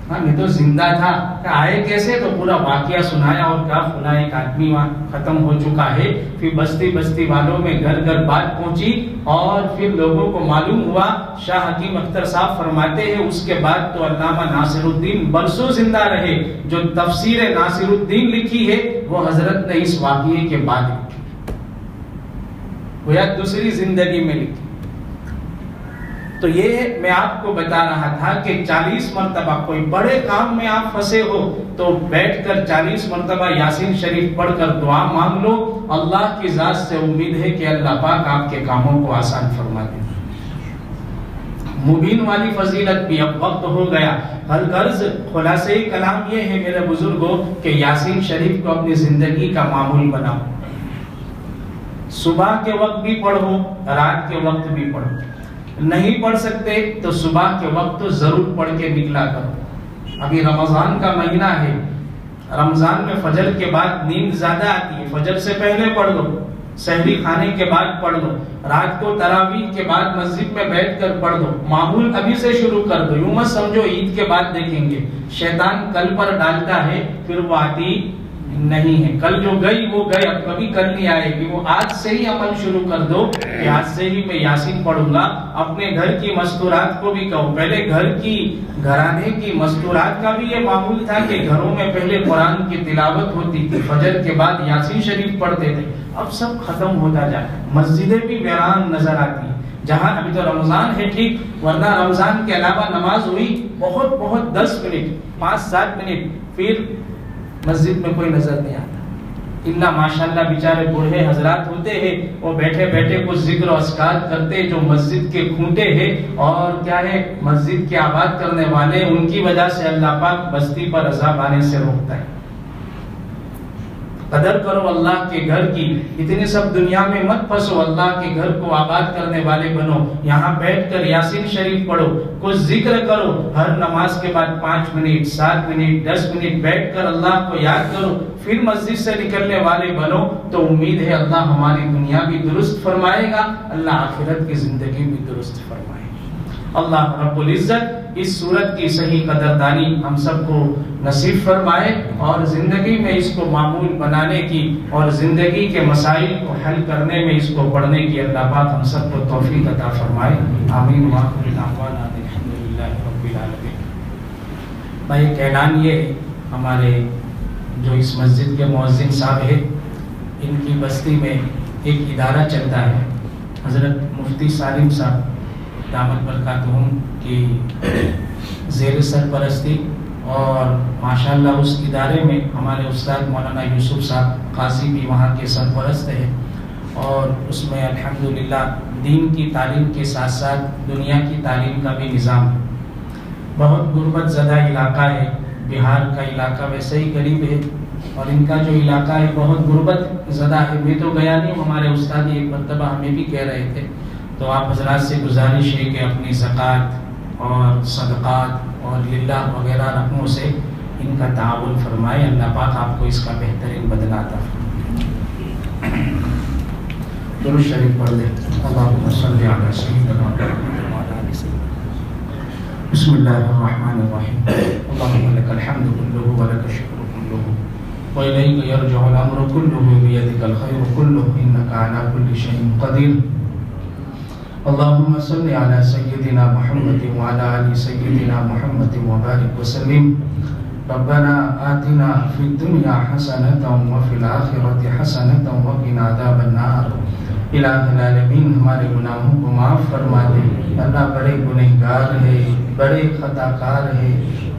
ہاں میں تو زندہ تھا. آئے کیسے؟ تو پورا واقعہ سنایا اور کہا فلاں ایک آدمی وہاں ختم ہو چکا ہے. پھر بستی والوں میں گھر گھر بات پہنچی اور پھر لوگوں کو معلوم ہوا. شاہ حکیم اختر صاحب فرماتے ہیں اس کے بعد تو علامہ ناصر الدین برسوں زندہ رہے. جو تفسیر ناصر الدین لکھی ہے وہ حضرت نے اس واقعے کے بعد لکھی, وہ یا دوسری زندگی میں لکھی. تو یہ میں آپ کو بتا رہا تھا کہ 40 مرتبہ کوئی بڑے کام میں آپ پھنسے ہو تو بیٹھ کر 40 مرتبہ یاسین شریف پڑھ کر دعا مانگ لو. اللہ کی ذات سے امید ہے کہ اللہ پاک آپ کے کاموں کو آسان فرما دے. مبین والی فضیلت بھی. اب وقت ہو گیا. غرض خلاصے کلام یہ ہے میرے بزرگوں کہ یاسین شریف کو اپنی زندگی کا معمول بناؤ. صبح کے وقت بھی پڑھو, رات کے وقت بھی پڑھو. نہیں پڑھ سکتے تو صبح کے وقت تو ضرور پڑھ کے نکلا کرو. ابھی رمضان کا مہینہ ہے, رمضان میں فجر کے بعد نیند زیادہ آتی ہے, فجر سے پہلے پڑھ لو, سحری کھانے کے بعد پڑھ لو, رات کو تراویح کے بعد مسجد میں بیٹھ کر پڑھ لو. معمول ابھی سے شروع کر دو. یوں مت سمجھو عید کے بعد دیکھیں گے. شیطان کل پر ڈالتا ہے پھر وہ آتی نہیں ہے. کل جو گئی وہ گئی, اب کبھی کل نہیں آئے گی. وہ آج سے ہی عمل شروع کر دو کہ آج سے ہی میں یاسین پڑھوں گا. اپنے گھر کی مستورات کو بھی کہو. پہلے گھرانے کی مستورات کا بھی یہ معمول تھا کہ گھروں میں پہلے قرآن کی تلاوت ہوتی تھی, فجر کے بعد یاسین شریف پڑھتے تھے. اب سب ختم ہوتا جائے. مسجدیں بھی ویران نظر آتی ہیں. جہاں ابھی تو رمضان ہے ٹھیک, ورنہ رمضان کے علاوہ نماز ہوئی بہت 10 منٹ 5-7 منٹ, پھر مسجد میں کوئی نظر نہیں آتا. الا ماشاءاللہ بیچارے بوڑھے حضرات ہوتے ہیں, وہ بیٹھے بیٹھے کچھ ذکر و اذکار کرتے, جو مسجد کے کھوٹے ہیں اور کیا ہے مسجد کے آباد کرنے والے, ان کی وجہ سے اللہ پاک بستی پر عذاب آنے سے روکتا ہے. قدر کرو اللہ کے گھر کی. اتنی سب دنیا میں مت پھنسو, اللہ کے گھر کو آباد کرنے والے بنو. یہاں بیٹھ کر یاسین شریف پڑھو, کچھ ذکر کرو. ہر نماز کے بعد 5 منٹ 7 منٹ 10 منٹ بیٹھ کر اللہ کو یاد کرو. پھر مسجد سے نکلنے والے بنو تو امید ہے اللہ ہماری دنیا بھی درست فرمائے گا, اللہ آخرت کی زندگی بھی درست فرمائے گا. اللہ رب العزت اس صورت کی صحیح قدردانی ہم سب کو نصیب فرمائے اور زندگی میں اس کو معمول بنانے کی اور زندگی کے مسائل کو حل کرنے میں اس کو پڑھنے کی اللہ پاک ہم سب کو توفیق عطا فرمائے. آمین وآخر دعوانا الحمدللہ رب العالمین. بھائی ایک اعلان یہ ہے, ہمارے جو اس مسجد کے مؤذن صاحب ہیں, ان کی بستی میں ایک ادارہ چلتا ہے, حضرت مفتی سالم صاحب دامت برکاتہم کی زیر سرپرستی, اور ماشاءاللہ اس ادارے میں ہمارے استاد مولانا یوسف صاحب قاضی بھی وہاں کے سرپرست ہیں, اور اس میں الحمدللہ دین کی تعلیم کے ساتھ ساتھ دنیا کی تعلیم کا بھی نظام ہے. بہت غربت زدہ علاقہ ہے, بہار کا علاقہ ویسے ہی قریب ہے, اور ان کا جو علاقہ ہے بہت غربت زدہ ہے. میں تو گیا نہیں, ہمارے استاد ایک مرتبہ ہمیں بھی کہہ رہے تھے. تو آپ حضرات سے گزارش ہے کہ اپنی زکوٰۃ اور صدقات اور للہ وغیرہ رقموں سے ان کا تعاون فرمائے. اللہ پاک آپ کو اس کا بہترین بدلہ عطا فرمائے. درود شریف پڑھ لیں. اللہم صلی علی سیدنا محمد وعلی آل سیدنا. بسم اللہ الرحمن الرحیم. اللہم لک الحمد کلہ ولک الشکر کلہ وإلیک یرجع الامر کلہ بیدک الخیر کلہ انک علی کل شیء قدیر. اللهم صل على سيدنا محمد وعلى آل سيدنا محمد وبارك وسلم. ربنا آتنا في الدنيا حسنة وفي الآخرة حسنة وقنا عذاب النار. الہ العالمین ہمارے گناہوں کو معاف فرما دے. اللہ بڑے گنہگار ہے، بڑے خطا کار ہے،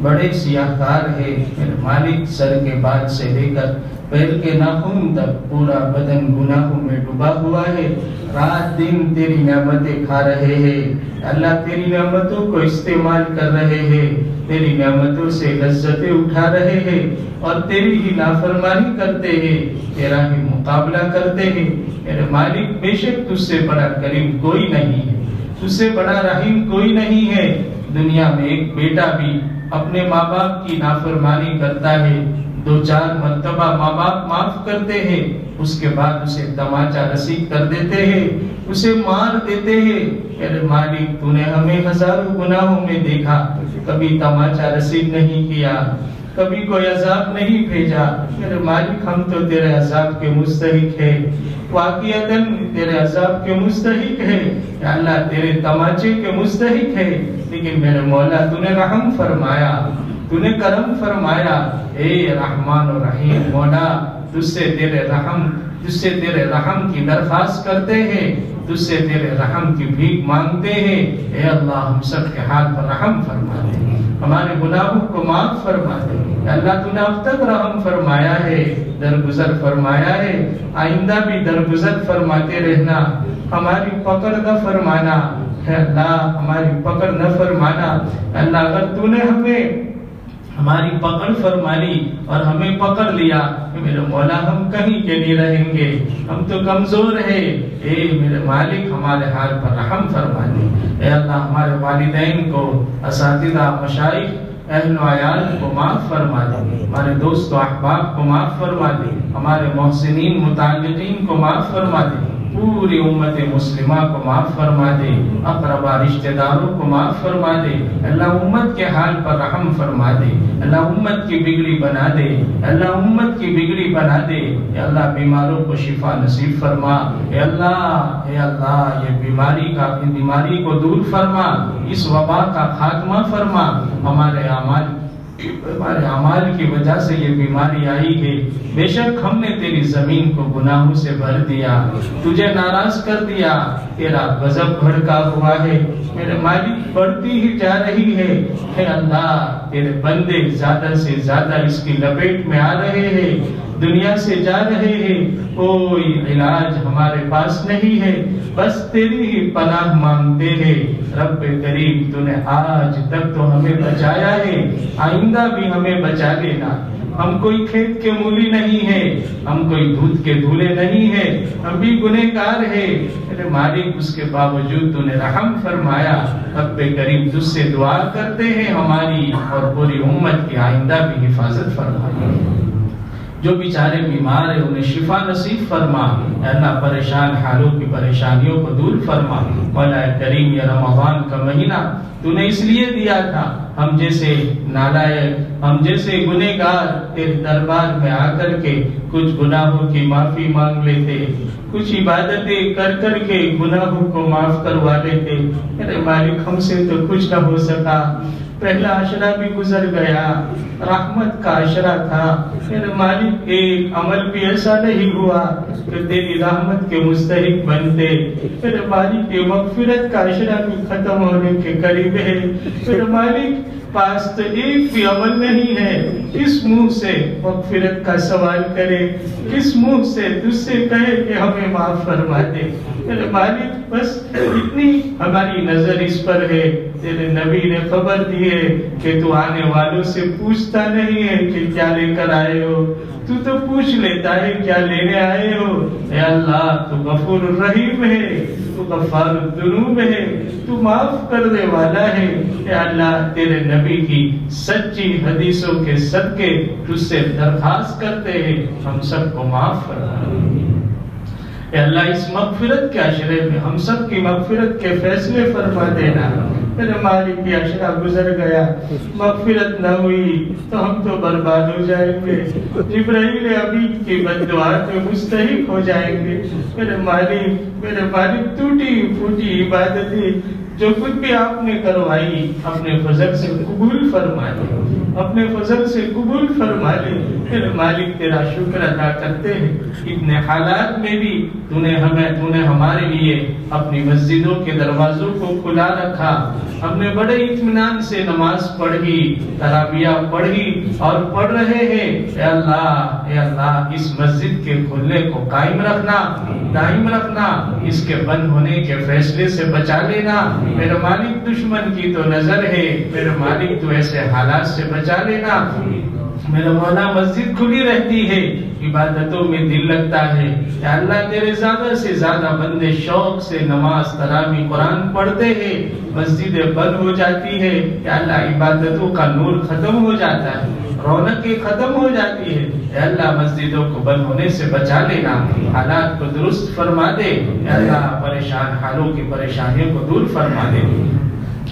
بڑے سیاہ کار ہے. میرے مالک سر کے بال سے لے کر پیر کے ناخن تک پورا بدن گناہوں میں ڈوبا ہوا ہے. رات دن تیری نعمتیں کھا رہے ہیں. اللہ تیری نعمتوں کو استعمال کر رہے ہیں، تیری نعمتوں سے لذتیں اٹھا رہے ہیں اور تیری ہی نافرمانی کرتے ہیں، تیرا ہی مقابلہ کرتے ہیں. میرے مالک بے شک تجھ سے بڑا کریم کوئی نہیں ہے، تجھ سے بڑا رحیم کوئی نہیں ہے. دنیا میں ایک بیٹا بھی اپنے ماں باپ کی نافرمانی کرتا ہے، 2-4 مرتبہ ماں باپ معاف کرتے ہیں، اس کے بعد اسے تماچا رسید کر دیتے ہیں، اسے مار دیتے ہیں. میرے مالک تو نے ہمیں ہزاروں گناہوں میں دیکھا، کبھی تماچا رسید نہیں کیا، کبھی کوئی عذاب نہیں بھیجا. میرے مالک ہم تو تیرے عذاب کے مستحق ہیں، واقعتاً تیرے عذاب کے مستحق ہے. یا اللہ تیرے تماچے کے مستحق ہے، لیکن میرے مولا تو نے رحم فرمایا، تو نے کرم فرمایا. اے رحمان و رحیم مولا، تجھ سے تیرے رحم کی درخواست کرتے ہیں، تجھ سے تیرے رحم کی بھیک مانگتے ہیں. اے اللہ ہم سب کے حال پر رحم فرما دے، ہمارے گناہوں کو معاف فرما دے. اللہ تو نے اب تک رحم فرمایا ہے، درگزر فرمایا ہے، آئندہ بھی درگزر فرماتے رہنا. ہماری پکڑ نہ فرمانا ہے اللہ، ہماری پکڑ نہ فرمانا. اللہ اگر تو نے ہماری پکڑ فرما لی اور ہمیں پکڑ لیا، میرے مولا ہم کہیں کے نہیں رہیں گے، ہم تو کمزور ہیں. اے میرے مالک ہمارے حال پر رحم فرما دے. اے اللہ ہمارے والدین کو، اساتذہ، مشائخ، اہل و عیال کو معاف فرما دے، ہمارے دوست و احباب کو معاف فرما دے، ہمارے محسنین متعلقین کو معاف فرما دے، پوری امت مسلمہ کو معاف فرما دے، اقربا رشتہ داروں کو معاف فرما دے. اللہ امت کے حال پر رحم فرما دے، اللہ امت کی بگڑی بنا دے، اللہ امت کی بگڑی بنا دے. اے اللہ بیماروں کو شفا نصیب فرما. اے اللہ یہ بیماری کو دور فرما، اس وبا کا خاتمہ فرما. ہمارے اعمال کی وجہ سے یہ بیماری آئی ہے. بے شک ہم نے تیری زمین کو گناہوں سے بھر دیا، تجھے ناراض کر دیا، تیرا غضب بھڑکا ہوا ہے. میرے مالک بڑھتی ہی جا رہی ہے. اے اللہ تیرے بندے زیادہ سے زیادہ اس کی لپیٹ میں آ رہے ہیں، دنیا سے جا رہے ہیں. کوئی علاج ہمارے پاس نہیں ہے، بس تیری ہی پناہ مانگتے ہیں. رب کریم تو نے آج تک تو ہمیں بچایا ہے، آئندہ بھی ہمیں بچا لینا. ہم کوئی کھیت کے مولی نہیں ہے، ہم کوئی دودھ کے دھولے نہیں ہے، ہم بھی گنہگار ہیں. میرے مالک اس کے باوجود تو نے رحم فرمایا. رب کریم تجھ سے دعا کرتے ہیں ہماری اور پوری امت کی آئندہ بھی حفاظت فرما. جو بیچارے بیمار ہیں انہیں شفا نصیب فرما. اے اللہ پریشان حالوں کی پریشانیوں کو دور فرما. مولا کریم یہ رمضان کا مہینہ تو نے اس لیے دیا تھا، ہم جیسے نالائق، ہم جیسے گنہگار تیرے دربار میں آ کر کے کچھ گناہوں کی معافی مانگ لیتے، کچھ عبادتیں کر کر کے گناہوں کو معاف کروا لیتے. میرے مالک ہم سے تو کچھ نہ ہو سکا، پہلا عشرہ بھی گزر گیا، رحمت کا عشرہ تھا. میرے مالک ایک عمل بھی ایسا نہیں ہوا کہ تیری رحمت کے مستحق بنتے. میرے مالک کے مغفرت کا عشرہ بھی ختم ہونے کے قریب ہے. میرے مالک پاس تو ایک بھی عمل نہیں ہے. کس منہ سے مغفرت کا سوال کرے، کس منہ سے تجھ سے کہے کہ ہمیں معاف فرما دے. میرے مالک بس اتنی ہماری نظر اس پر ہے. تیرے نبی نے خبر دی ہے کہ تو آنے والوں سے پوچھتا نہیں ہے کہ کیا لے کر آئے ہو، تو پوچھ لیتا ہے کیا لینے آئے ہو. اے اللہ تو غفور الرحیم ہے، تو غفار الذنوب ہے، تو معاف کرنے والا ہے. اے اللہ تیرے نبی کی سچی حدیثوں کے صدقے تجھ سے درخواست کرتے ہیں ہم سب کو معاف فرما. اے اللہ اس مغفرت کے عشرے میں ہم سب کی مغفرت کے فیصلے فرما دینا. میرے مالک کی عشرہ گزر گیا، مغفرت نہ ہوئی تو ہم تو برباد ہو جائیں گے، جبرائیل امین کی بد دعا کے مستحق ہو جائیں گے۔ میرے مالک ٹوٹی پھوٹی عبادتیں جو کچھ بھی آپ نے کروائی اپنے فضل سے قبول فرما لے، اپنے فضل سے قبول فرما لے۔ میرے مالک تیرا شکر ادا کرتے ہیں، اتنے حالات میں بھی تو نے ہمارے لیے اپنی مسجدوں کے دروازوں کو کھلا رکھا، ہم نے بڑے اطمینان سے نماز پڑھی، تراویح پڑھی اور پڑھ رہے ہیں۔ اے اللہ اس مسجد کے کھلنے کو قائم رکھنا، دائم رکھنا، اس کے بند ہونے کے فیصلے سے بچا لینا۔ میرے مالک دشمن کی تو نظر ہے، میرے مالک تو ایسے حالات سے بچا لینا۔ میرے مولا مسجد کھلی رہتی ہے، عبادتوں میں دل لگتا ہے، یا اللہ تیرے زیادہ سے زیادہ بندے شوق سے نماز تراویح قرآن پڑھتے ہیں، مسجدیں بند ہو جاتی ہے، یا اللہ عبادتوں کا نور ختم ہو جاتا ہے، رونقیں ختم ہو جاتی ہے۔ اے اللہ مسجدوں کو بند ہونے سے بچا لینا، حالات کو درست فرما دے، اے اللہ پریشان حالوں کی پریشانیوں کو دور فرما دے۔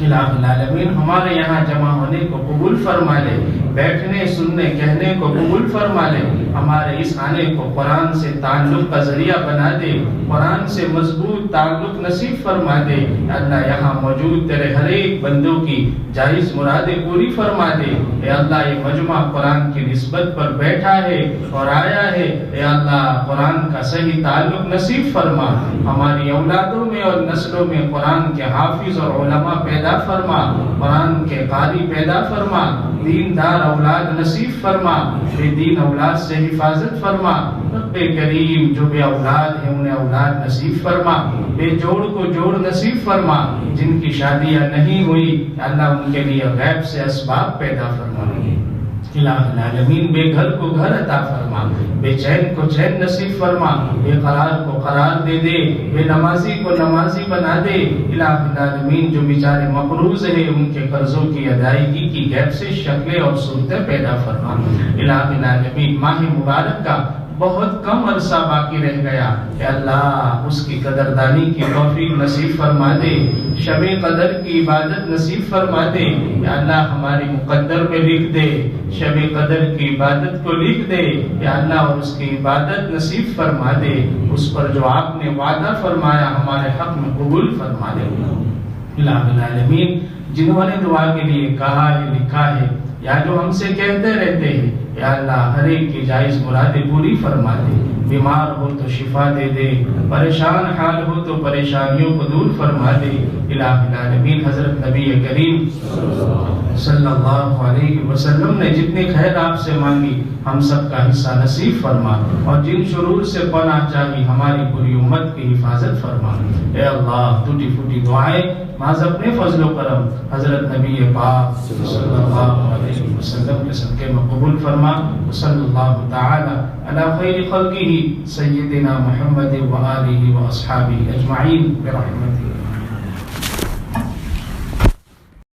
الہ العالمین ہمارے یہاں جمع ہونے کو قبول فرما لے، بیٹھنے سننے کہنے کو قبول فرما لے، ہمارے اس آنے کو قرآن سے تعلق کا ذریعہ بنا دے، قرآن سے مضبوط تعلق نصیب فرما دے۔ اللہ یہاں موجود تیرے ہر ایک بندوں کی جائز مرادیں پوری فرما دے۔ اے اللہ یہ مجمع قرآن کی نسبت پر بیٹھا ہے اور آیا ہے، اے اللہ قرآن کا صحیح تعلق نصیب فرما، ہماری اولادوں میں اور نسلوں میں قرآن کے حافظ اور علماء پیدا فرما، قرآن کے قاری پیدا فرما، دیندار اولاد نصیب فرما، بے دین اولاد سے حفاظت فرما۔ رب کریم جو بے اولاد ہیں انہیں اولاد نصیب فرما، بے جوڑ کو جوڑ نصیب فرما، جن کی شادیاں نہیں ہوئی اللہ ان کے لیے غیب سے اسباب پیدا فرما۔ الہ العالمین بے گھر کو گھر عطا فرما، بے چین کو چین نصیب فرما، بے قرار کو قرار دے دے، بے نمازی کو نمازی بنا دے۔ الہ العالمین جو بیچارے مقروض ہیں ان کے قرضوں کی ادائیگی کی غیب سے شکلیں اور صورتیں پیدا فرما۔ الہ العالمین ماہ مبارک کا بہت کم عرصہ باقی رہ گیا، اے اللہ اس کی قدردانی کی توفیق نصیب فرما دے، شب قدر کی عبادت نصیب فرما دے، یا اللہ ہماری مقدر میں لکھ دے، شب قدر کی عبادت کو لکھ دے، یا اللہ اور اس کی عبادت نصیب فرما دے، اس پر جو آپ نے وعدہ فرمایا ہمارے حق میں قبول فرما دے۔ الہ العالمین جنہوں نے دعا کے لیے کہا ہے لکھا ہے یا جو ہم سے کہتے رہتے ہیں، یا اللہ ہر ایک کی جائز مرادیں پوری فرما دے، بیمار ہو تو شفا دے دے، پریشان حال ہو تو پریشانیوں کو دور فرما دے۔ الہ العالمین حضرت نبی کریم صلی اللہ علیہ وسلم نے جتنی خیر آپ سے مانگی ہم سب کا حصہ نصیب فرما، اور جن شرور سے پناہ چاہی ہماری پوری امت کی حفاظت فرما۔ اے اللہ ٹوٹی پھوٹی دعائیں محض اپنے فضل و کرم حضرت نبی پاک صلی اللہ علیہ وسلم کے صدقے میں قبول فرما۔ صلی اللہ تعالی علی خیر خلقہ سیدنا محمد و آلہ و اصحابہ اجمعین برحمتہ۔